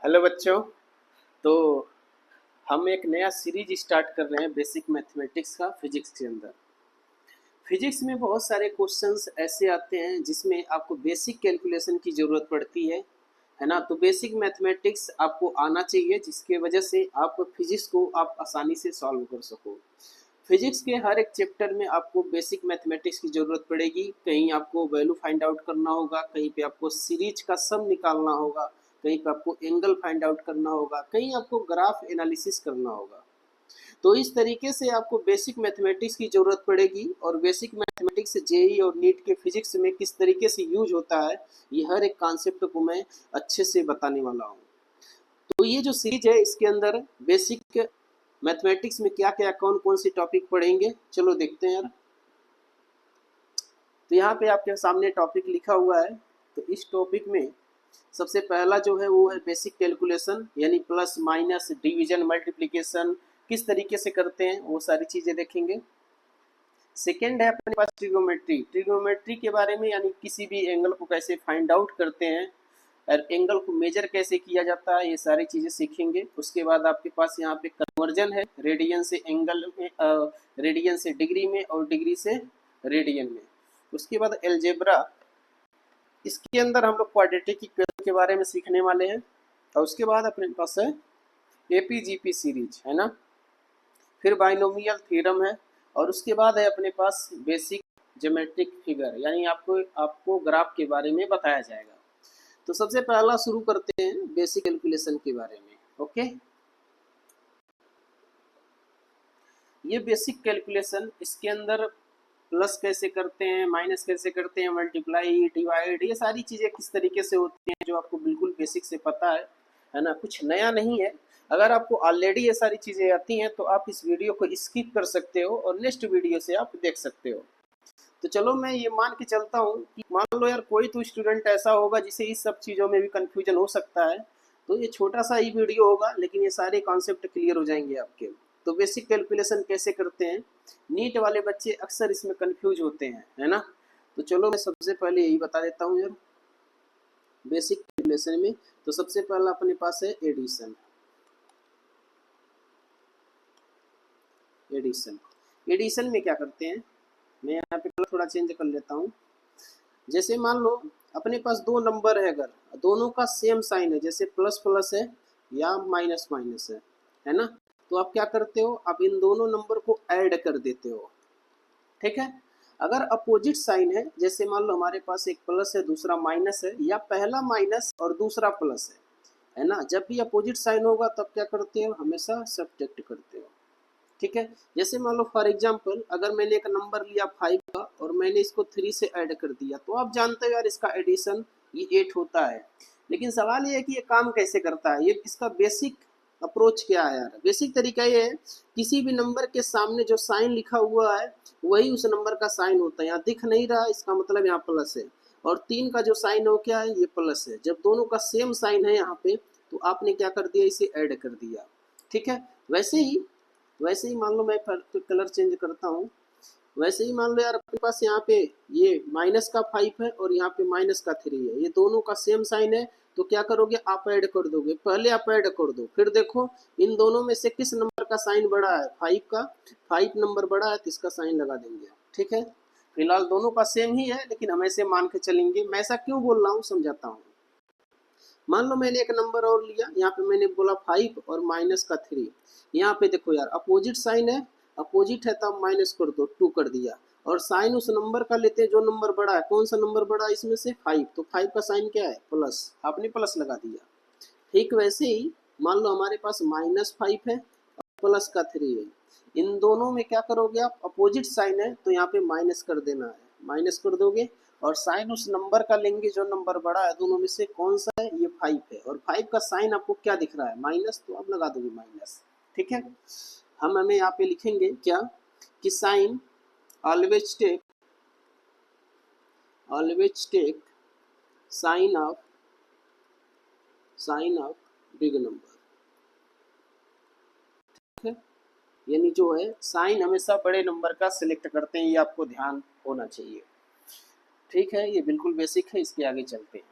Hello बच्चों। तो हम एक नया सीरीज स्टार्ट कर रहे हैं बेसिक मैथमेटिक्स का फिजिक्स के अंदर। फिजिक्स में बहुत सारे क्वेश्चंस ऐसे आते हैं जिसमें आपको बेसिक कैलकुलेशन की ज़रूरत पड़ती है ना। तो बेसिक मैथमेटिक्स आपको आना चाहिए जिसके वजह से आप फिजिक्स को आप आसानी से सॉल्व कर सको। फिजिक्स के हर एक चैप्टर में आपको बेसिक मैथमेटिक्स की ज़रूरत पड़ेगी। कहीं आपको वैल्यू फाइंड आउट करना होगा, कहीं पे आपको सीरीज का सम निकालना होगा, कहीं पे आपको एंगल फाइंड आउट करना होगा, कहीं आपको ग्राफ एनालिसिस करना होगा। तो इस तरीके से आपको बेसिक मैथमेटिक्स की ज़रूरत पड़ेगी और बेसिक मैथमेटिक्स जेईई और नीट के फिजिक्स में किस तरीके से यूज होता है, ये हर एक कॉन्सेप्ट को मैं अच्छे से बताने वाला हूँ। तो ये जो सीरीज है इसके अंदर बेसिक मैथमेटिक्स में क्या क्या कौन कौन सी टॉपिक पढ़ेंगे, चलो देखते हैं यार। तो यहाँ पे आपके सामने टॉपिक लिखा हुआ है। तो इस टॉपिक में सबसे पहला जो है वो है बेसिक कैलकुलेशन, यानी प्लस माइनस डिवीजन मल्टीप्लिकेशन किस तरीके से करते हैं वो सारी चीज़ें देखेंगे। सेकेंड है अपने पास ट्रिग्नोमेट्री। ट्रिग्नोमेट्री के बारे में, यानी किसी भी एंगल को कैसे फाइंड आउट करते हैं और एंगल को मेजर कैसे किया जाता है, ये सारी चीज़ें सीखेंगे। उसके बाद आपके पास यहाँ पे कन्वर्जन है, रेडियन से एंगल में, रेडियन से डिग्री में और डिग्री से रेडियन में। उसके बाद एलजेब्रा, इसके अंदर हम लोग क्वाड्रेटिक इक्वेशन के बारे में सीखने वाले हैं। और उसके बाद अपने पास है एपीजीपी सीरीज, है ना। फिर बाइनोमियल थ्योरम है और उसके बाद है अपने पास बेसिक ज्योमेट्रिक फिगर, यानी आपको आपको ग्राफ के बारे में बताया जाएगा। तो सबसे पहला शुरू करते हैं बेसिक कैलकुलेशन के बारे में। ओके, ये बेसिक कैलकुलेशन, इसके अंदर प्लस कैसे करते हैं, माइनस कैसे करते हैं, मल्टीप्लाई डिवाइड, ये सारी चीज़ें किस तरीके से होती हैं जो आपको बिल्कुल बेसिक से पता है ना, कुछ नया नहीं है। अगर आपको ऑलरेडी ये सारी चीज़ें आती हैं तो आप इस वीडियो को स्किप कर सकते हो और नेक्स्ट वीडियो से आप देख सकते हो। तो चलो मैं ये मान के चलता हूँ कि मान लो यार कोई तो स्टूडेंट ऐसा होगा जिसे इस सब चीज़ों में भी कन्फ्यूजन हो सकता है। तो ये छोटा सा ही वीडियो होगा लेकिन ये सारे कॉन्सेप्ट क्लियर हो जाएंगे आपके। तो बेसिक कैलकुलेशन कैसे करते हैं, नीट वाले बच्चे अक्सर इसमें कन्फ्यूज होते हैं, है ना। तो चलो मैं सबसे पहले यही बता देता हूँ यार बेसिक कैलकुलेशन में। तो सबसे पहला अपने पास है एडिशन। एडिशन एडिशन में क्या करते हैं, मैं यहाँ पे थोड़ा चेंज कर लेता हूँ। जैसे मान लो अपने पास दो नंबर है, अगर दोनों का सेम साइन है, जैसे प्लस प्लस है या माइनस माइनस है ना, तो आप क्या करते हो, आप इन दोनों नंबर को ऐड कर देते हो। ठीक है। अगर अपोजिट साइन है, जैसे मान लो हमारे पास एक प्लस है दूसरा माइनस है, या पहला माइनस और दूसरा प्लस है ना, जब भी अपोजिट साइन होगा तब क्या करते हो, हमेशा सब्ट्रैक्ट करते हो। ठीक है। जैसे मान लो फॉर एग्जांपल अगर मैंने एक नंबर लिया 5 का और मैंने इसको 3 से ऐड कर दिया, तो आप जानते हो यार इसका एडिशन ये 8 होता है। लेकिन सवाल ये है कि ये काम कैसे करता है, ये इसका बेसिक अप्रोच क्या है यार। बेसिक तरीका ये है, किसी भी नंबर के सामने जो साइन लिखा हुआ है वही उस नंबर का साइन होता है। यहाँ दिख नहीं रहा, इसका मतलब यहाँ प्लस है, और 3 का जो साइन हो क्या है, ये प्लस है। जब दोनों का सेम साइन है यहाँ पे, तो आपने क्या कर दिया, इसे ऐड कर दिया। ठीक है। वैसे ही मान लो मैं कलर चेंज करता हूँ। वैसे ही मान लो यार अपने पास यहाँ पे ये माइनस का 5 है और यहाँ पे माइनस का 3 है, ये दोनों का सेम साइन है, तो क्या करोगे, आप ऐड कर दोगे। पहले आप ऐड कर दो, फिर देखो इन दोनों में से किस नंबर का साइन बड़ा है, 5 का। 5 नंबर बड़ा है तो इसका साइन लगा देंगे। ठीक है। फिलहाल दोनों का सेम ही है लेकिन हम ऐसे मान के चलेंगे। मैं ऐसा क्यों बोल रहा हूँ समझाता हूँ। मान लो मैंने एक नंबर और लिया, यहाँ पे मैंने बोला 5 और माइनस का 3। यहाँ पे देखो यार अपोजिट साइन है, अपोजिट है तब माइनस कर दो, 2 कर दिया। और साइन उस नंबर का लेते हैं जो नंबर बड़ा है। कौन सा नंबर बड़ा है इसमें से, 5, तो 5 का साइन क्या है, प्लस, आपने प्लस लगा दिया। ठीक वैसे ही मान लो हमारे पास -5 है और प्लस का 3 है, इन दोनों में क्या करोगे आप, अपोजिट साइन है तो यहाँ पे माइनस कर देना है, माइनस कर दोगे। और साइन उस नंबर का लेंगे जो नंबर बड़ा है, दोनों में से कौन सा है, ये 5 है, और 5 का साइन आपको क्या दिख रहा है, माइनस, तो आप लगा दोगे माइनस। ठीक है। हम हमें यहाँ पे लिखेंगे क्या, कि sign always take sign of big number. ठीक है। यानी जो है साइन हमेशा बड़े नंबर का सिलेक्ट करते हैं, ये आपको ध्यान होना चाहिए। ठीक है, ये बिल्कुल बेसिक है। इसके आगे चलते हैं।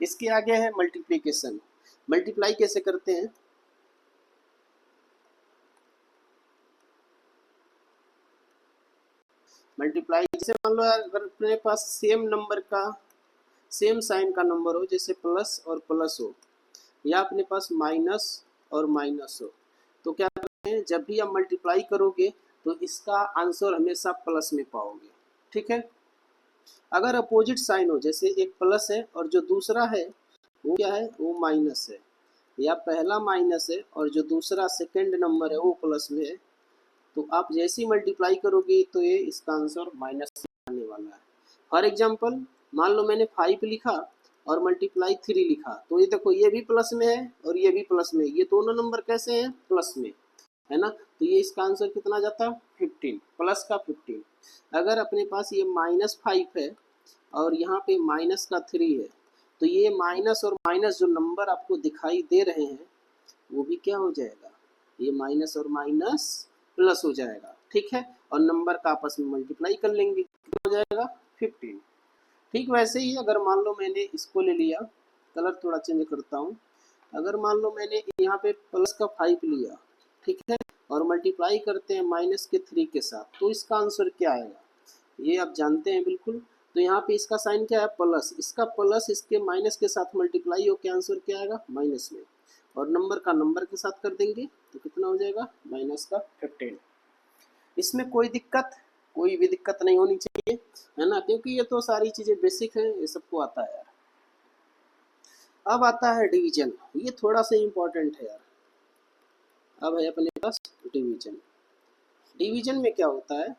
इसके आगे है मल्टीप्लिकेशन। मल्टीप्लाई कैसे करते हैं, मल्टीप्लाई जैसे मान लो यार अगर अपने पास सेम नंबर का सेम साइन का नंबर हो, जैसे प्लस और प्लस हो या अपने पास माइनस और माइनस हो, तो क्या करते हैं जब भी आप मल्टीप्लाई करोगे तो इसका आंसर हमेशा प्लस में पाओगे। ठीक है, अगर अपोजिट साइन हो, जैसे एक प्लस है और जो दूसरा है वो क्या है, वो माइनस है, या पहला माइनस है और जो दूसरा सेकंड नंबर है वो प्लस में है, तो आप जैसे ही मल्टीप्लाई करोगे तो ये इसका आंसर माइनस आने वाला है। फॉर एग्जांपल मान लो मैंने 5 लिखा और मल्टीप्लाई 3 लिखा, तो ये देखो ये भी प्लस में है और ये भी प्लस में है, ये दोनों नंबर कैसे हैं, प्लस में है ना, तो ये इसका आंसर कितना जाता है 15, प्लस का 15। अगर अपने पास ये -5 है और यहाँ पे माइनस का 3 है, तो ये माइनस और माइनस जो नंबर आपको दिखाई दे रहे हैं वो भी क्या हो जाएगा, ये माइनस और माइनस प्लस हो जाएगा। ठीक है, और नंबर का आपस में मल्टीप्लाई कर लेंगे, कितना हो जाएगा 15। ठीक वैसे ही अगर मान लो मैंने इसको ले लिया, कलर थोड़ा चेंज करता हूँ, अगर मान लो मैंने यहाँ पे प्लस का 5 लिया, ठीक है, और मल्टीप्लाई करते हैं माइनस के 3 के साथ, तो इसका आंसर क्या आएगा, ये आप जानते हैं बिल्कुल। तो यहाँ पे इसका साइन क्या है, प्लस, इसका प्लस इसके माइनस के साथ मल्टीप्लाई हो के आंसर क्या आएगा माइनस में, और नंबर का नंबर के साथ कर देंगे तो कितना हो जाएगा माइनस का 15। इसमें कोई भी दिक्कत नहीं होनी चाहिए, है ना, क्योंकि ये तो सारी चीजें बेसिक है, ये सबको आता है यार। अब आता है डिवीजन, ये थोड़ा सा इम्पोर्टेंट है यार। अब है अपने पास डिवीजन। डिवीजन में क्या होता है,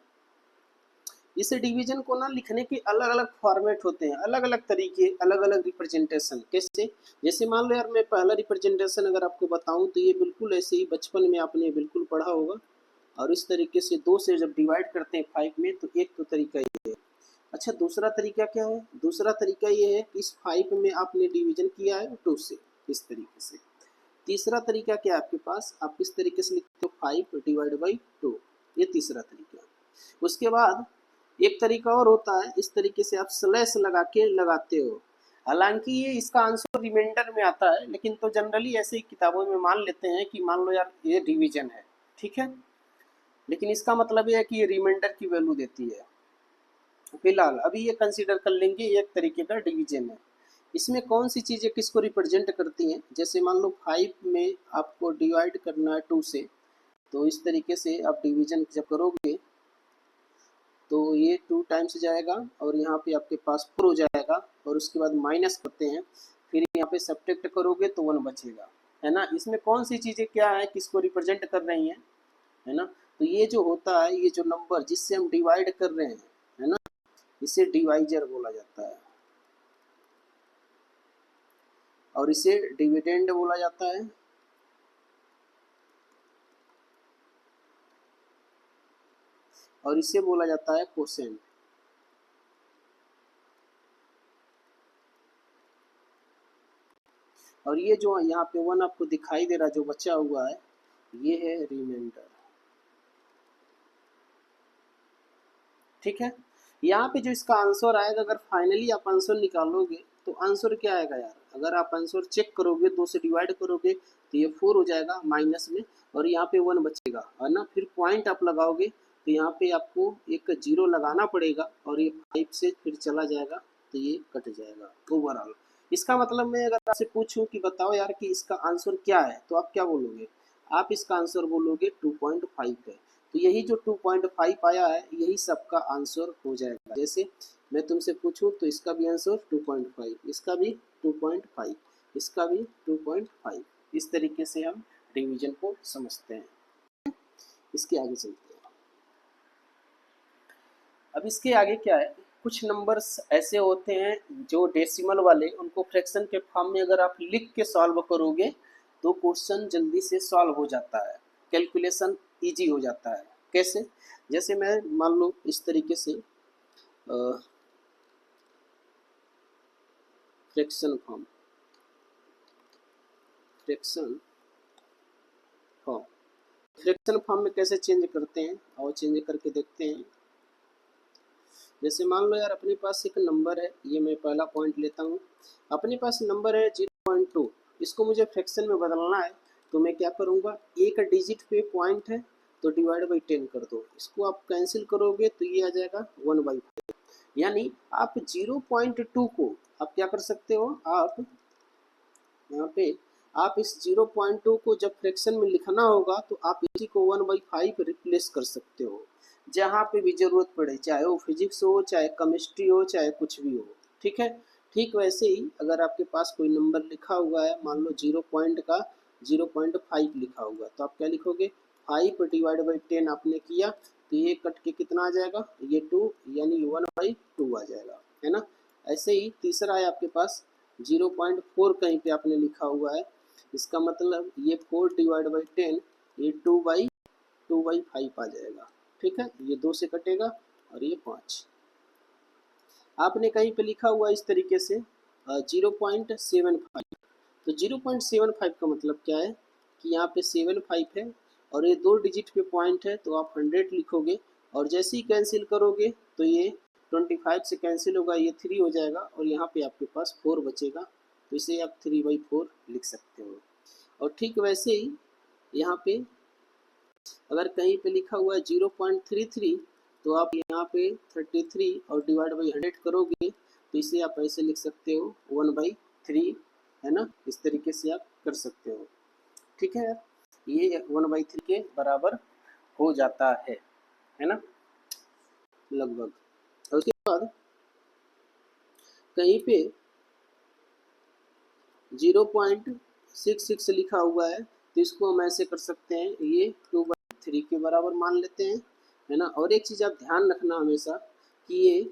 इस डिवीजन को ना लिखने के अलग अलग फॉर्मेट होते हैं, अलग अलग तरीके, अलग अलग रिप्रेजेंटेशन। कैसे, जैसे मान लो यार मैं पहला रिप्रेजेंटेशन अगर आपको बताऊं तो ये बिल्कुल ऐसे ही बचपन में आपने बिल्कुल पढ़ा होगा, और इस तरीके से 2 से जब डिवाइड करते हैं 5 में, तो एक तो तरीका ये है। अच्छा, दूसरा तरीका क्या है, दूसरा तरीका ये है कि इस 5 में आपने डिवीजन किया है 2 से, इस तरीके से। तीसरा तरीका क्या है आपके पास, आप इस तरीके से लिखते हो 5 डिवाइड बाई 2, ये तीसरा तरीका। उसके बाद एक तरीका और होता है, इस तरीके से आप स्लैश लगा के लगाते हो, हालांकि ये इसका आंसर रिमाइंडर में आता है, लेकिन तो जनरली ऐसे ही किताबों में मान लेते हैं कि मान लो यार ये डिवीजन है, ठीक है, लेकिन इसका मतलब ये है कि ये रिमाइंडर की वैल्यू देती है। फिलहाल अभी ये कंसीडर कर लेंगे एक तरीके का डिवीजन है। इसमें कौन सी चीज़ें किसको रिप्रेजेंट करती हैं, जैसे मान लो 5 में आपको डिवाइड करना है 2 से, तो इस तरीके से आप डिवीजन जब करोगे तो ये 2 टाइम्स जाएगा और यहाँ पे आपके पास 4 हो जाएगा, और उसके बाद माइनस करते हैं, फिर यहाँ पे सब्ट्रैक्ट करोगे तो 1 बचेगा, है ना। इसमें कौन सी चीज़ें क्या है, किसको रिप्रेजेंट कर रही हैं, है ना। तो ये जो होता है, ये जो नंबर जिससे हम डिवाइड कर रहे हैं, है ना, इसे डिवाइजर बोला जाता है, और इसे डिविडेंड बोला जाता है, और इसे बोला जाता है कोसेंट। और ये जो यहाँ पे 1 आपको दिखाई दे रहा है जो बचा हुआ है, ये है रिमाइंडर। ठीक है, यहाँ पे जो इसका आंसर आएगा, अगर फाइनली आप आंसर निकालोगे तो आंसर क्या आएगा यार, अगर आप आंसर चेक करोगे 2 से डिवाइड करोगे तो ये 4 हो जाएगा माइनस में, और यहाँ पे 1 बचेगा, है ना। फिर पॉइंट आप लगाओगे तो यहाँ पे आपको एक 0 लगाना पड़ेगा, और ये 5 से फिर चला जाएगा तो ये कट जाएगा ओवरऑल। इसका मतलब मैं अगर आपसे पूछूं कि बताओ यार कि इसका आंसर क्या है, तो आप क्या बोलोगे, आप इसका आंसर बोलोगे 2.5 है। तो यही जो 2.5 आया है यही सबका आंसर हो जाएगा। जैसे मैं तुमसे पूछूं तो इसका भी आंसर 2.5, इसका भी 2.5, इसका भी 2.5। इस तरीके से हम डिवीजन को समझते हैं। इसके आगे चलते हैं। अब इसके आगे क्या है, कुछ नंबर्स ऐसे होते हैं जो डेसिमल वाले, उनको फ्रैक्शन के फॉर्म में अगर आप लिख के सॉल्व करोगे तो क्वेश्चन जल्दी से सॉल्व हो जाता है, कैलकुलेशन इजी हो जाता है। कैसे, जैसे मैं मान लो इस तरीके से fraction form, fraction form, fraction form में कैसे चेंज करते हैं, और चेंज करके देखते हैं। जैसे मान लो यार अपने पास एक नंबर है, ये मैं पहला पॉइंट लेता हूँ, अपने पास नंबर है 0.2, इसको मुझे फ्रैक्शन में बदलना है, तो मैं क्या करूँगा, एक डिजिट पे पॉइंट है तो डिवाइड बाई 10 कर दो, इसको आप कैंसिल करोगे तो ये आ जाएगा 1/5। यानी आप 0.2 को आप क्या कर सकते हो, आप यहाँ पे आप इस 0.2 को जब फ्रैक्शन में लिखना होगा तो आप इसी को 1/5 रिप्लेस कर सकते हो जहाँ पे भी जरूरत पड़े, चाहे वो फिजिक्स हो, चाहे केमिस्ट्री हो, चाहे कुछ भी हो। ठीक है, ठीक वैसे ही अगर आपके पास कोई नंबर लिखा हुआ है, मान लो 0.5 लिखा हुआ, तो आप क्या लिखोगे, 5 डिवाइड बाई 10 आपने किया तो ये कट के कितना आ जाएगा, ये 2 यानी 1/2 आ जाएगा, है ना। ऐसे ही तीसरा है आपके पास 0.4 कहीं पे आपने लिखा हुआ है, इसका मतलब ये 4 डिवाइड बाई 10 ये 2/5 आ जाएगा। ठीक है, ये 2 से कटेगा और ये 5। आपने कहीं पे लिखा हुआ इस तरीके से 0.75, तो 0.75 का मतलब क्या है कि यहाँ पे 75 है और ये 2 डिजिट पे पॉइंट है, तो आप 100 लिखोगे और जैसे ही कैंसिल करोगे तो ये 25 से कैंसिल होगा, ये 3 हो जाएगा और यहाँ पे आपके पास 4 बचेगा, तो इसे आप 3/4 लिख सकते हो। और ठीक वैसे ही यहाँ पे अगर कहीं पे लिखा हुआ है 0.33, तो आप यहाँ पे 33 और डिवाइड बाई 100 करोगे तो इसे आप ऐसे लिख सकते हो 1/3, है ना। इस तरीके से आप कर सकते हो। ठीक है, ये 1/3 के बराबर हो जाता है ना, लगभग। और उसके बाद कहीं पे 0.66 लिखा हुआ है, तो इसको हम ऐसे कर सकते हैं, ये 2/3 के बराबर मान लेते हैं, है ना। और एक चीज़ आप ध्यान रखना हमेशा कि ये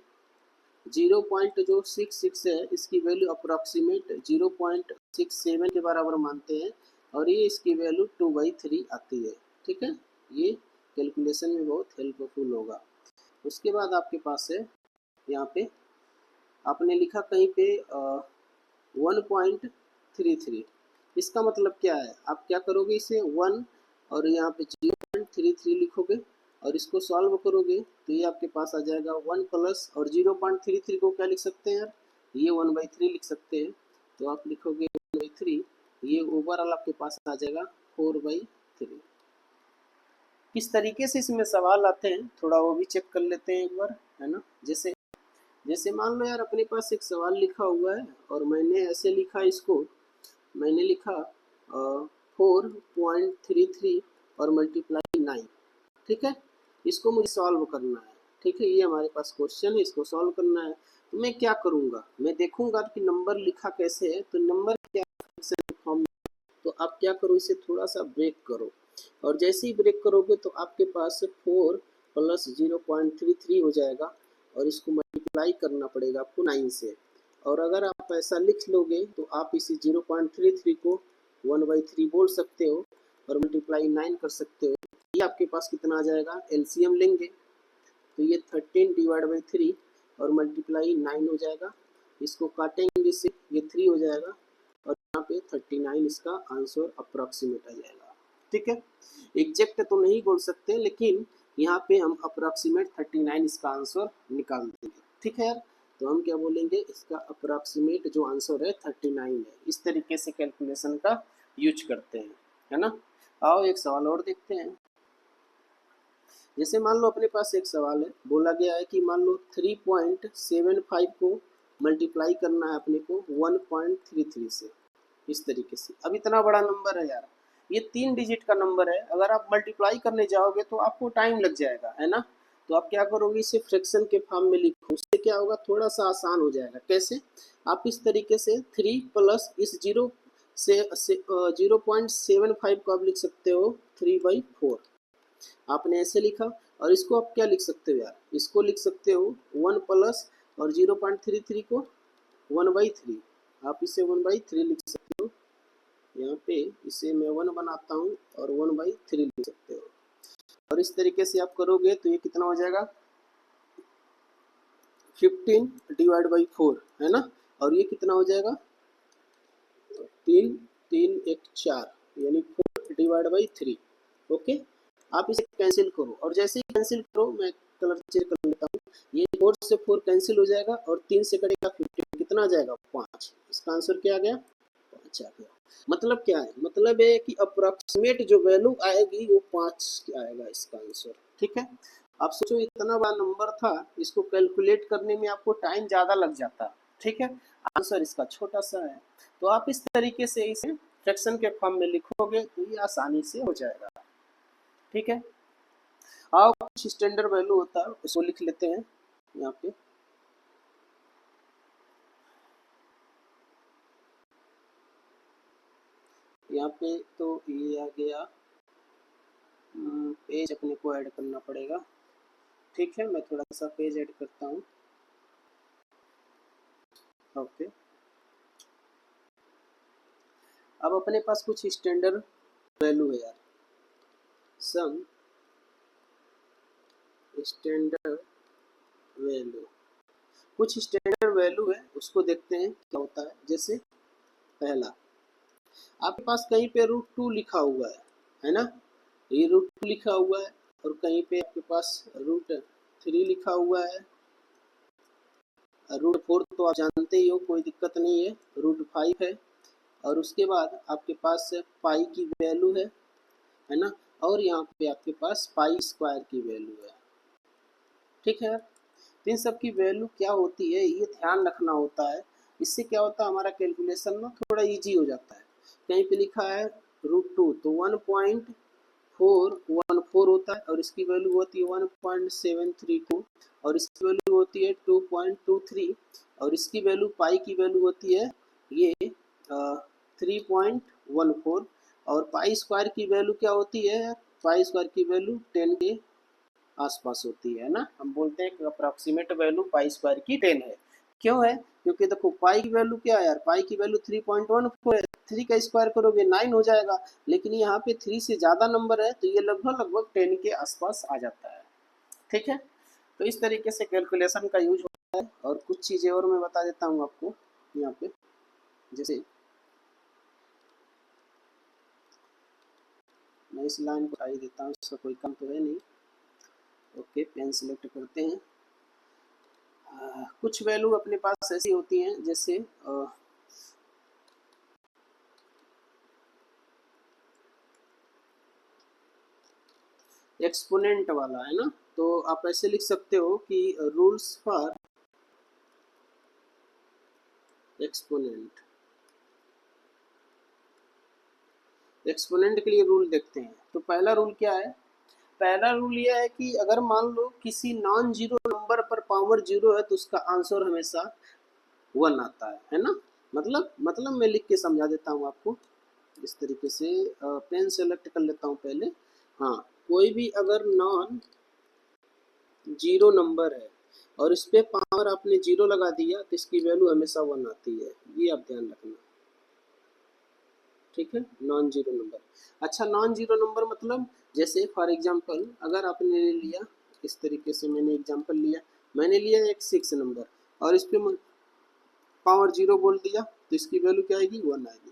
0.66 है, इसकी वैल्यू अप्रॉक्सीमेट 0.67 के बराबर मानते हैं और ये इसकी वैल्यू 2/3 आती है। ठीक है, ये कैलकुलेशन में बहुत हेल्पफुल होगा। उसके बाद आपके पास है यहाँ पे आपने लिखा कहीं पे 1.33, इसका मतलब क्या है, आप क्या करोगे, इसे 1 और यहाँ पे 0.33 लिखोगे और इसको सॉल्व करोगे तो ये आपके पास आ जाएगा 1 प्लस, और 0.33 को क्या लिख सकते हैं यार, ये 1/3 लिख सकते हैं, तो आप लिखोगे 1/3, ये ओवरऑल आपके पास आ जाएगा 4/3। किस तरीके से इसमें सवाल आते हैं थोड़ा वो भी चेक कर लेते हैं एक बार, है ना। जैसे जैसे मान लो यार अपने पास एक सवाल लिखा हुआ है और मैंने ऐसे लिखा, इसको मैंने लिखा 4.33 और मल्टीप्लाई 9। ठीक है, इसको मुझे सॉल्व करना है। ठीक है, ये हमारे पास क्वेश्चन है, इसको सॉल्व करना है, तो मैं क्या करूँगा, मैं देखूंगा कि नंबर लिखा कैसे है, तो नंबर क्या फॉर्म, तो आप क्या करो, इसे थोड़ा सा ब्रेक करो और जैसे ही ब्रेक करोगे तो आपके पास 4 प्लस 0.33 हो जाएगा और इसको मल्टीप्लाई करना पड़ेगा आपको 9 से। और अगर आप ऐसा लिख लोगे तो आप इसी 0.33 को 1/3 बोल सकते हो और मल्टीप्लाई 9 कर सकते हो। ये आपके पास कितना आ जाएगा, एलसीएम लेंगे तो ये 13 डिवाइड बाई 3 और मल्टीप्लाई 9 हो जाएगा, इसको काटेंगे इससे ये 3 हो जाएगा और यहाँ पे 39 इसका आंसर अप्रॉक्सीमेट आ जाएगा। ठीक है, एग्जैक्ट तो नहीं बोल सकते लेकिन यहाँ पे हम अप्रॉक्सीमेट 39 इसका आंसर निकाल देंगे। ठीक है यार, तो हम क्या बोलेंगे, इसका अप्रॉक्सीमेट जो आंसर है 39 है। इस तरीके से कैलकुलेशन का यूज करते हैं, है ना। आओ एक सवाल और देखते हैं। जैसे मान लो अपने पास एक सवाल है, बोला गया है कि मान लो 3.75 को मल्टीप्लाई करना है अपने को 1.33 से, इस तरीके से। अब इतना बड़ा नंबर है यार, ये 3 डिजिट का नंबर है, अगर आप मल्टीप्लाई करने जाओगे तो आपको टाइम लग जाएगा, है ना। तो आप क्या करोगे, इसे फ्रैक्शन के फॉर्म में लिखो, उससे क्या होगा, थोड़ा सा आसान हो जाएगा। कैसे, आप इस तरीके से 3 प्लस इस 0 से 0.75 को आप लिख सकते हो 3/4, आपने ऐसे लिखा। और इसको आप क्या लिख सकते हो यार, इसको लिख सकते हो 1 प्लस और 0.33 को 1/3, आप इसे 1/3 लिख सकते हो। यहाँ पे इसे मैं 1 बनाता हूँ और 1/3 लिख सकते हो। और इस तरीके से आप करोगे तो ये कितना हो जाएगा, 15 डिवाइड बाई 4, है ना। और ये कितना हो जाएगा, 3 3 1 4 यानी 4 डिवाइड बाई 3। ओके, आप इसे कैंसिल करो और जैसे ही कैंसिल करो, मैं कलर चेंज कर लेता हूँ, ये 4 से 4 कैंसिल हो जाएगा और 3 से कटेगा 15, कितना आ जाएगा 5। इसका आंसर क्या आ गया, 5 आ गया। मतलब क्या है, मतलब है कि अप्रोक्सीमेट जो वैल्यू आएगी वो 5 आएगा इसका आंसर। ठीक है, आप सोचो इतना बड़ा नंबर था, इसको कैलकुलेट करने में आपको टाइम ज़्यादा लग जाता। ठीक है, आंसर इसका छोटा सा है। तो आप इस तरीके से इसे फ्रैक्शन के फॉर्म में लिखोगे तो ये आसानी से हो जाएगा। ठीक है, आओ कुछ स्टैंडर्ड वैल्यू होता है उसको लिख लेते हैं यहाँ पे। यहाँ पे तो ये आ गया, पेज अपने को ऐड करना पड़ेगा। ठीक है, मैं थोड़ा सा पेज ऐड करता हूँ। ओके, अब अपने पास कुछ स्टैंडर्ड वैल्यू है यार, सम स्टैंडर्ड वैल्यू, कुछ स्टैंडर्ड वैल्यू है उसको देखते हैं क्या होता है। जैसे पहला, आपके पास कहीं पे √2 लिखा हुआ है ना, ये √2 लिखा हुआ है, और कहीं पे आपके पास √3 लिखा हुआ है, √4 तो आप जानते ही हो, कोई दिक्कत नहीं है, √5 है, और उसके बाद आपके पास पाई की वैल्यू है ना, और यहाँ पे आपके पास पाई स्क्वायर की वैल्यू है। ठीक है, तो इन सब की वैल्यू क्या होती है ये ध्यान रखना होता है। इससे क्या होता है, हमारा कैलकुलेशन ना थोड़ा इजी हो जाता है। कहीं पे लिखा है √2 तो 1.414 होता है, और इसकी वैल्यू होती है 1.732, और इसकी वैल्यू होती है 2.23, और इसकी वैल्यू पाई की वैल्यू होती है ये 3.14, और पाई स्क्वायर की वैल्यू क्या होती है, पाई स्क्वायर की वैल्यू 10 के आसपास होती है ना। हम बोलते हैं कि अप्रॉक्सीमेट वैल्यू पाई स्क्वायर की 10 है। क्यों है, क्योंकि देखो पाई की वैल्यू क्या है यार, पाई की वैल्यू 3.14 है, 3 का स्क्वायर करोगे 9 हो जाएगा, लेकिन यहाँ पे 3 से ज़्यादा नंबर है तो ये लगभग लगभग 10 के आसपास आ जाता है। ठीक है, तो इस तरीके से कैलकुलेशन का यूज होता है। और कुछ चीज़ें और मैं बता देता हूँ आपको यहाँ पे। जैसे मैं इस लाइन को हटा ही देता हूँ, इसका कोई काम तो है नहीं। ओके, पेन सिलेक्ट करते हैं। कुछ वैल्यू अपने पास ऐसी होती हैं, जैसे एक्सपोनेंट वाला है ना, तो आप ऐसे लिख सकते हो कि रूल्स फॉर एक्सपोनेंट। एक्सपोनेंट के लिए रूल देखते हैं, तो पहला रूल क्या है, पहला रूल यह है कि अगर मान लो किसी नॉन जीरो नंबर पर पावर जीरो है तो उसका आंसर हमेशा 1 आता है ना। मतलब मैं लिख के समझा देता हूँ आपको इस तरीके से। पेन सेलेक्ट कर लेता हूँ पहले। हाँ, कोई भी अगर नॉन जीरो नंबर है और इस पे पावर आपने जीरो लगा दिया तो इसकी वैल्यू हमेशा 1 आती है, ये आप ध्यान रखना। ठीक है, नॉन जीरो नंबर। अच्छा, नॉन जीरो नंबर मतलब जैसे फॉर एग्जांपल अगर आपने ले लिया इस तरीके से, मैंने एग्जांपल लिया, मैंने लिया एक 6 नंबर और इस पे पावर जीरो बोल दिया तो इसकी वैल्यू क्या आएगी, 1 आएगी।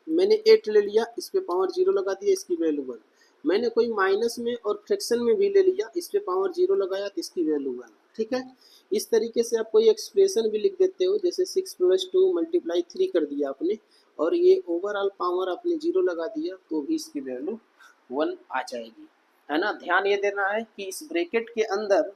मैंने 8 ले लिया, इस पे पावर जीरो लगा दिया, इसकी वैल्यू 1। मैंने कोई माइनस में और फ्रैक्शन में भी ले लिया, इस पे पावर जीरो लगाया तो इसकी वैल्यू 1। ठीक है, इस तरीके से आप कोई एक्सप्रेशन भी लिख देते हो, जैसे 6 + 2 × 3 कर दिया आपने, और ये ओवरऑल पावर आपने जीरो लगा दिया तो भी इसकी वैल्यू 1 आ जाएगी, है ना। ध्यान ये देना है कि इस ब्रैकेट के अंदर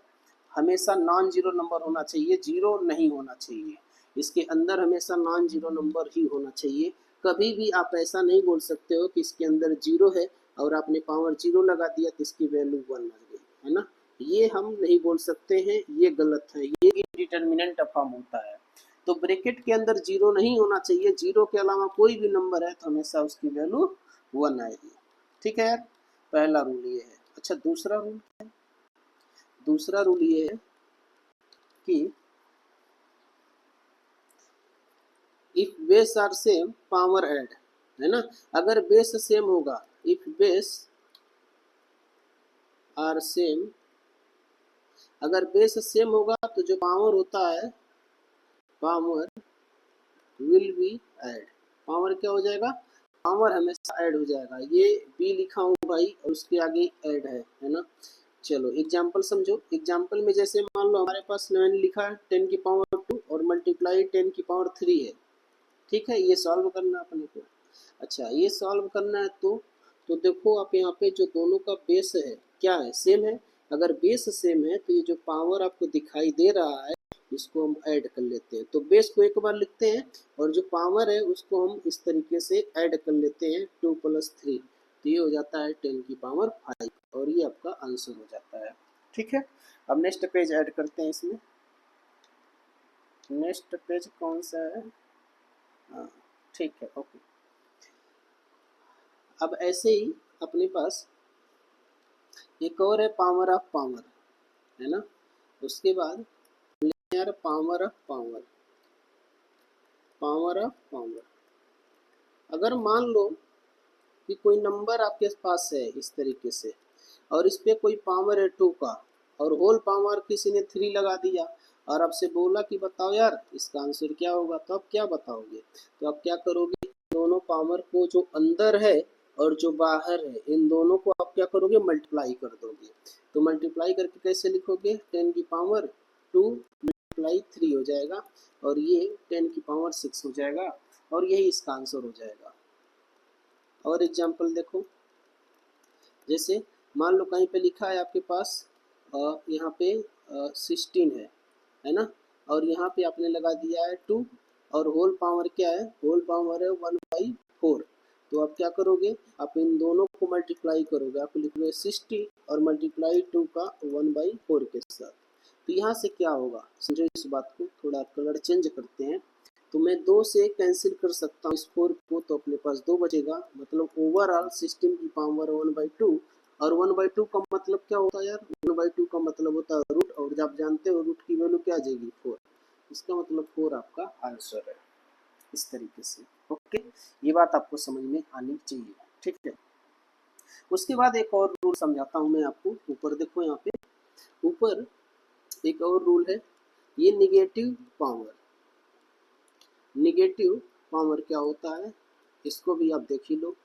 हमेशा नॉन जीरो नंबर होना चाहिए, जीरो नहीं होना चाहिए। इसके अंदर हमेशा नॉन जीरो नंबर ही होना चाहिए। कभी भी आप ऐसा नहीं बोल सकते हो कि इसके अंदर जीरो है और आपने पावर जीरो लगा दिया तो इसकी वैल्यू 1 आ गई, है ना। ये हम नहीं बोल सकते हैं, ये गलत है, ये इनडिटर्मिनेंट फॉर्म होता है। तो ब्रैकेट के अंदर जीरो नहीं होना चाहिए, जीरो के अलावा कोई भी नंबर है तो हमेशा उसकी वैल्यू 1 आएगी। ठीक है यार, पहला रूल ये है। अच्छा, दूसरा रूल क्या है, दूसरा रूल ये है कि if base are same power add, है ना। अगर बेस सेम होगा, इफ बेस आर सेम, अगर बेस सेम होगा तो जो पावर होता है, power will be add, power क्या हो जाएगा, पावर हमेशा ऐड हो जाएगा। ये बी लिखा हूँ भाई और उसके आगे ऐड है ना। चलो एग्जाम्पल समझो। एग्जाम्पल में जैसे मान लो हमारे पास 9 लिखा है 10 की पावर 2 और मल्टीप्लाई 10 की पावर 3 है। ठीक है, ये सॉल्व करना अपने को। अच्छा, ये सॉल्व करना है तो देखो आप यहाँ पे जो दोनों का बेस है क्या है, सेम है। अगर बेस सेम है तो ये जो पावर आपको दिखाई दे रहा है इसको हम ऐड कर लेते हैं। तो बेस को एक बार लिखते हैं और जो पावर है उसको हम इस तरीके से ऐड कर लेते हैं 2 + 3, तो ये हो जाता है 10⁵ और ये आपका आंसर हो जाता है। ठीक है, अब नेक्स्ट पेज ऐड करते हैं इसमें। नेक्स्ट पेज कौन सा है? हाँ, ठीक है, ओके। अब ऐसे ही अपने पास एक और है पावर ऑफ पावर, है ना। उसके बाद यार power of power, power of power. अगर मान लो कि कोई नंबर आपके पास है इस तरीके से और इस पे कोई पावर है 2 का और होल पावर किसी ने 3 लगा दिया और आपसे बोला कि बताओ यार इसका आंसर क्या होगा, तो आप क्या बताओगे? तो आप क्या करोगे, दोनों पावर को जो अंदर है और जो बाहर है इन दोनों को आप क्या करोगे, मल्टीप्लाई कर दोगे। तो मल्टीप्लाई करके कैसे लिखोगे, 10⁵2 मल्टीप्लाई 3 हो जाएगा और ये 10⁶ हो जाएगा और यही इसका आंसर हो जाएगा। और एग्जाम्पल देखो, जैसे मान लो कहीं पे लिखा है आपके पास यहाँ पे 16 है ना, और यहाँ पे आपने लगा दिया है 2 और होल पावर क्या है, होल पावर है 1/4। तो आप क्या करोगे, आप इन दोनों को मल्टीप्लाई करोगे, आप लिखोगे 60 और मल्टीप्लाई 2 का 1/4 के साथ। तो यहाँ से क्या होगा, समझो इस बात को, थोड़ा कलर चेंज करते हैं। तो मैं 2 से कैंसिल कर सकता हूँ इस 4 को, तो अपने पास 2 बचेगा, मतलब ओवरऑल 16 की पावर 1/2। और 1/2 का मतलब क्या होता है यार, 1/2 का मतलब होता है रूट, और जब जानते हो रूट की वैल्यू क्या आ जाएगी 4, इसका मतलब 4 आपका आंसर है। इस तरीके से ओके, ये बात आपको समझ में आनी चाहिए। ठीक है, उसके बाद एक और रूल समझाता हूँ मैं आपको। ऊपर देखो, यहाँ पे ऊपर एक और रूल है, ये निगेटिव पावर। निगेटिव पावर क्या होता है, इसको भी आप देख ही लो।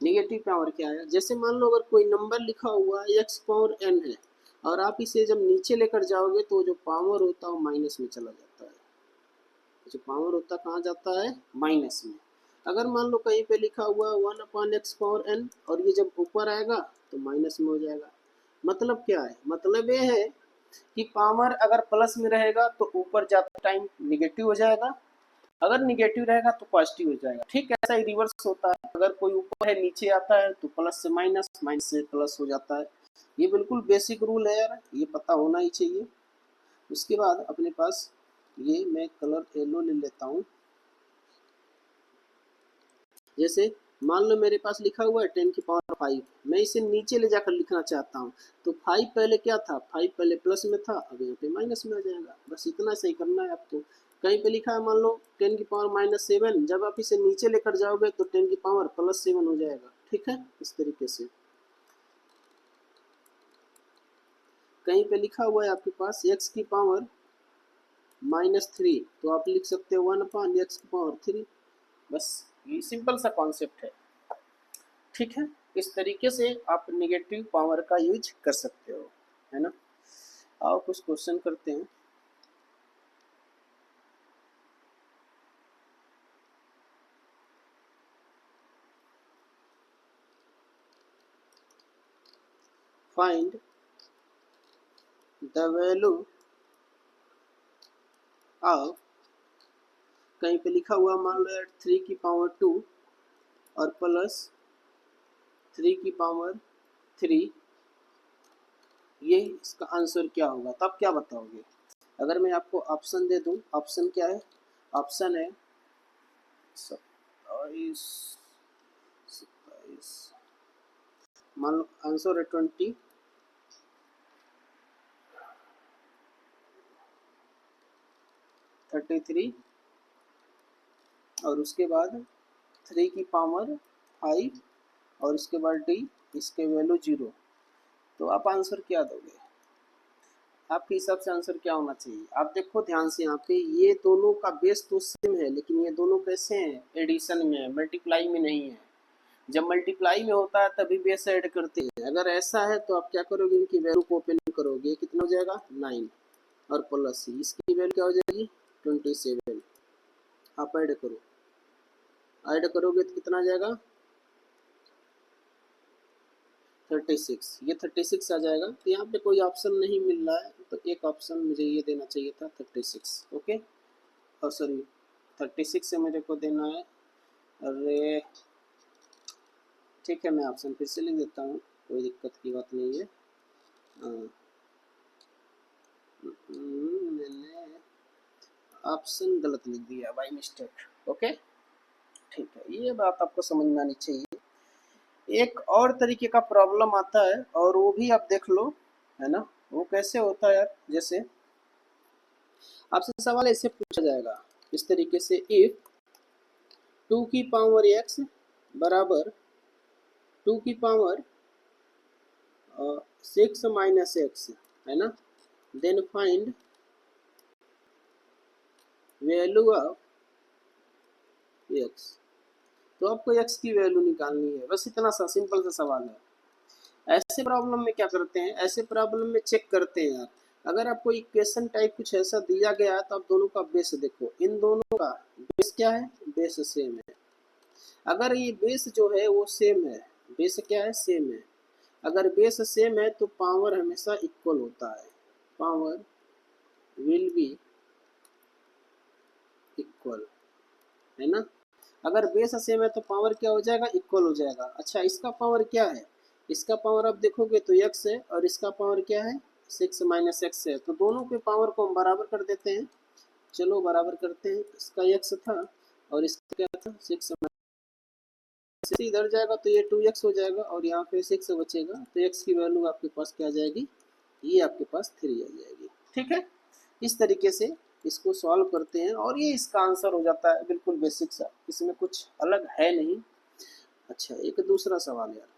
निगेटिव पावर क्या है, जैसे मान लो अगर कोई नंबर लिखा हुआ है x⁴n है और आप इसे जब नीचे लेकर जाओगे तो जो पावर होता है वो माइनस में चला जाता है। जो पावर होता है कहाँ जाता है, माइनस में। अगर मान लो कहीं पे लिखा हुआ है 1/x⁴n और ये जब ऊपर आएगा तो माइनस में हो जाएगा। मतलब क्या है, मतलब ये है कि पावर अगर प्लस में रहेगा तो ऊपर जाते टाइम निगेटिव हो जाएगा, अगर निगेटिव रहेगा तो पॉजिटिव हो जाएगा। ठीक है, ऐसा ही रिवर्स होता है, अगर कोई ऊपर है नीचे आता है तो प्लस से माइनस, माइनस से प्लस हो जाता है। ये बिल्कुल बेसिक रूल है यार, ये पता होना ही चाहिए। उसके बाद अपने पास ये मैं कलर येलो ले लेता हूँ। जैसे मान लो मेरे पास लिखा हुआ है 10⁵, मैं इसे नीचे ले जाकर लिखना चाहता हूँ, तो 5 पहले क्या था, 5 पहले प्लस में था, अब यहाँ पे माइनस में आ जाएगा। बस इतना सही करना है आपको। कहीं पे लिखा है मान लो 10⁻⁻7, जब आप इसे नीचे लेकर जाओगे तो 10⁻+7 हो जाएगा। ठीक है, इस तरीके से। कहीं पे लिखा हुआ है आपके पास x⁻−3, तो आप लिख सकते हो 1/x⁻3। बस ये सिंपल सा कॉन्सेप्ट है। ठीक है, इस तरीके से आप नेगेटिव पावर का यूज कर सकते हो, है ना। आओ कुछ क्वेश्चन करते हैं। फाइंड द वैल्यू ऑफ, कहीं पे लिखा हुआ मान लो 3⁻2 और प्लस 3⁻3, ये इसका आंसर क्या होगा, तब क्या बताओगे? अगर मैं आपको ऑप्शन दे दूं, ऑप्शन क्या है, ऑप्शन है 27, 27, मान लो आंसर है 20, 33 और उसके बाद 3⁵5 और उसके बाद डी, इसके वैल्यू 0। तो आप आंसर क्या दोगे? आपके हिसाब से आंसर क्या होना चाहिए? आप देखो ध्यान से, यहाँ पे ये दोनों का बेस तो सेम है, लेकिन ये दोनों कैसे हैं, एडिशन में है, मल्टीप्लाई में नहीं है। जब मल्टीप्लाई में होता है तभी बेस ऐड करते हैं। अगर ऐसा है तो आप क्या करोगे, इनकी वैल्यू को ओपन करोगे, कितना हो जाएगा 9 और प्लस इसकी वैल्यू क्या हो जाएगी 27, आप ऐड करो। ऐड करोगे तो कितना आ जाएगा 36, ये 36 आ जाएगा। तो यहाँ पे कोई ऑप्शन नहीं मिल रहा है, तो एक ऑप्शन मुझे ये देना चाहिए था 36। ओके, और सॉरी 36 से मेरे को देना है, अरे ठीक है मैं ऑप्शन फिर से लिख देता हूँ, कोई दिक्कत की बात नहीं है। मैंने ऑप्शन गलत लिख दिया बाय मिस्टेक। ओके ठीक है, ये बात आपको समझ में आनी चाहिए। एक और तरीके का प्रॉब्लम आता है और वो भी आप देख लो, है ना, वो कैसे होता है यार। जैसे आपसे सवाल ऐसे पूछा जाएगा इस तरीके से, इफ 2 की पावर x बराबर 2 की पावर 6 माइनस एक्स, है ना, then find value of x। तो आपको x की वैल्यू निकालनी है, बस इतना सा सिंपल सा सवाल है। ऐसे प्रॉब्लम में क्या करते हैं, ऐसे प्रॉब्लम में चेक करते हैं यार, अगर आपको इक्वेशन टाइप कुछ ऐसा दिया गया है तो आप दोनों का बेस देखो, इन दोनों का बेस क्या है, बेस सेम है। अगर ये बेस जो है वो सेम है, बेस क्या है, सेम है, अगर बेस सेम है तो पावर हमेशा इक्वल होता है, पावर विल बी इक्वल, है ना। अगर बेस सेम है तो पावर क्या हो जाएगा, इक्वल हो जाएगा। अच्छा इसका पावर क्या है, इसका पावर आप देखोगे तो x है और इसका पावर क्या है 6 माइनस एक्स है, तो दोनों के पावर को हम बराबर कर देते हैं। चलो बराबर करते हैं, इसका x था और इसका क्या था 6, इधर जाएगा तो ये 2x हो जाएगा और यहाँ पे 6 बचेगा, तो x की वैल्यू आपके पास क्या आ जाएगी, ये आपके पास 3 आ जाएगी। ठीक है, इस तरीके से इसको सॉल्व करते हैं और ये इसका आंसर हो जाता है, बिल्कुल बेसिक सा, इसमें कुछ अलग है नहीं। अच्छा एक दूसरा सवाल यार,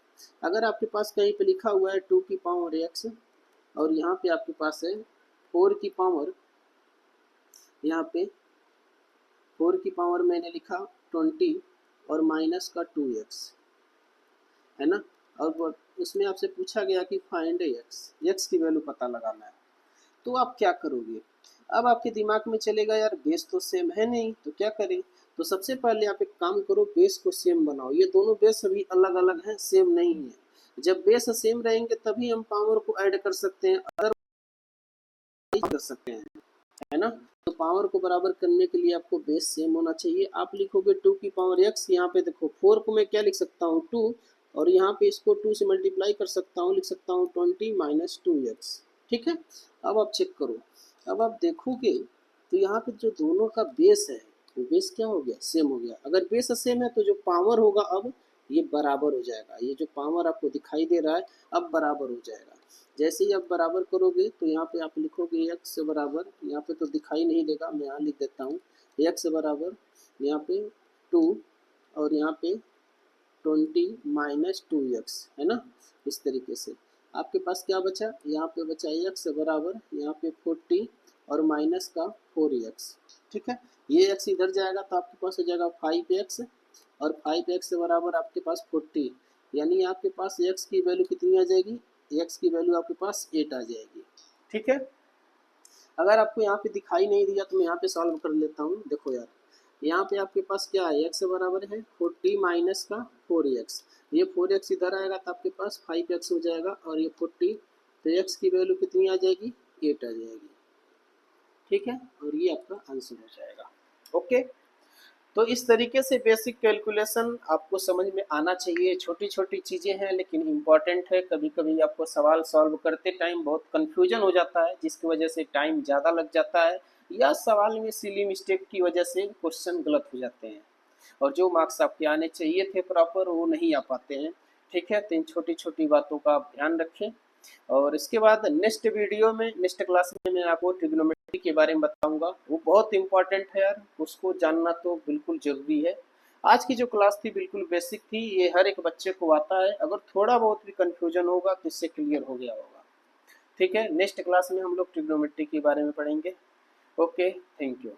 अगर आपके पास कहीं पे लिखा हुआ है 2 की पावर x और यहाँ पे आपके पास है 4 की पावर, यहाँ पे 4 की पावर मैंने लिखा 20 और माइनस का 2x, है ना, और उसमें आपसे पूछा गया कि फाइंड x की वैल्यू पता लगाना है, तो आप क्या करोगे। अब आपके दिमाग में चलेगा यार बेस तो सेम है नहीं, तो क्या करें। तो सबसे पहले आप एक काम करो, बेस को सेम बनाओ। ये दोनों बेस अभी अलग अलग हैं, सेम नहीं है। जब बेस सेम रहेंगे तभी हम पावर को ऐड कर सकते हैं, अदर कर सकते हैं, है ना। तो पावर को बराबर करने के लिए आपको बेस सेम होना चाहिए। आप लिखोगे 2 की पावर x, यहाँ पे देखो 4 को मैं क्या लिख सकता हूँ 2, और यहाँ पे इसको 2 से मल्टीप्लाई कर सकता हूँ, लिख सकता हूँ 20 माइनस 2x। ठीक है, अब आप चेक करो, अब आप देखोगे तो यहाँ पे जो दोनों का बेस है वो बेस क्या हो गया, सेम हो गया। अगर बेस सेम है तो जो पावर होगा अब ये बराबर हो जाएगा, ये जो पावर आपको दिखाई दे रहा है अब बराबर हो जाएगा। जैसे ही आप बराबर करोगे तो यहाँ पे आप लिखोगे x बराबर, यहाँ पे तो दिखाई नहीं देगा, मैं यहाँ लिख देता हूँ x बराबर यहाँ पे 2 और यहाँ पे 20 माइनस 2x, है ना। इस तरीके से आपके पास क्या बचा, यहाँ पे बचा x बराबर यहाँ पे 40 और माइनस का 4x। ठीक है, ये x इधर जाएगा तो आपके पास हो जाएगा 5x और 5x बराबर आपके पास 40, यानी आपके पास x की वैल्यू कितनी आ जाएगी, x की वैल्यू आपके पास 8 आ जाएगी। ठीक है, अगर आपको यहाँ पे दिखाई नहीं दिया तो मैं यहाँ पे सॉल्व कर लेता हूँ। देखो यार यहाँ पे आपके पास क्या है, x बराबर है 40 माइनस का 4x, ये 4x इधर आएगा तो आपके पास 5x हो जाएगा और ये 40, तो x की वैल्यू कितनी आ जाएगी, 8 आ जाएगी। ठीक है, और ये आपका आंसर हो जाएगा। ओके, तो इस तरीके से बेसिक कैलकुलेशन आपको समझ में आना चाहिए। छोटी छोटी चीज़ें हैं लेकिन इम्पॉर्टेंट है। कभी कभी आपको सवाल सॉल्व करते टाइम बहुत कन्फ्यूजन हो जाता है, जिसकी वजह से टाइम ज़्यादा लग जाता है, या सवाल में सिली मिस्टेक की वजह से क्वेश्चन गलत हो जाते हैं और जो मार्क्स आपके आने चाहिए थे प्रॉपर वो नहीं आ पाते हैं। ठीक है, तो इन छोटी छोटी बातों का आप ध्यान रखें। और इसके बाद नेक्स्ट वीडियो में, नेक्स्ट क्लास में मैं आपको ट्रिग्नोमेट्री के बारे में बताऊंगा, वो बहुत इंपॉर्टेंट है यार, उसको जानना तो बिल्कुल ज़रूरी है। आज की जो क्लास थी बिल्कुल बेसिक थी, ये हर एक बच्चे को आता है, अगर थोड़ा बहुत भी कन्फ्यूजन होगा तो इससे क्लियर हो गया होगा। ठीक है, नेक्स्ट क्लास में हम लोग ट्रिग्नोमेट्री के बारे में पढ़ेंगे। Okay, thank you.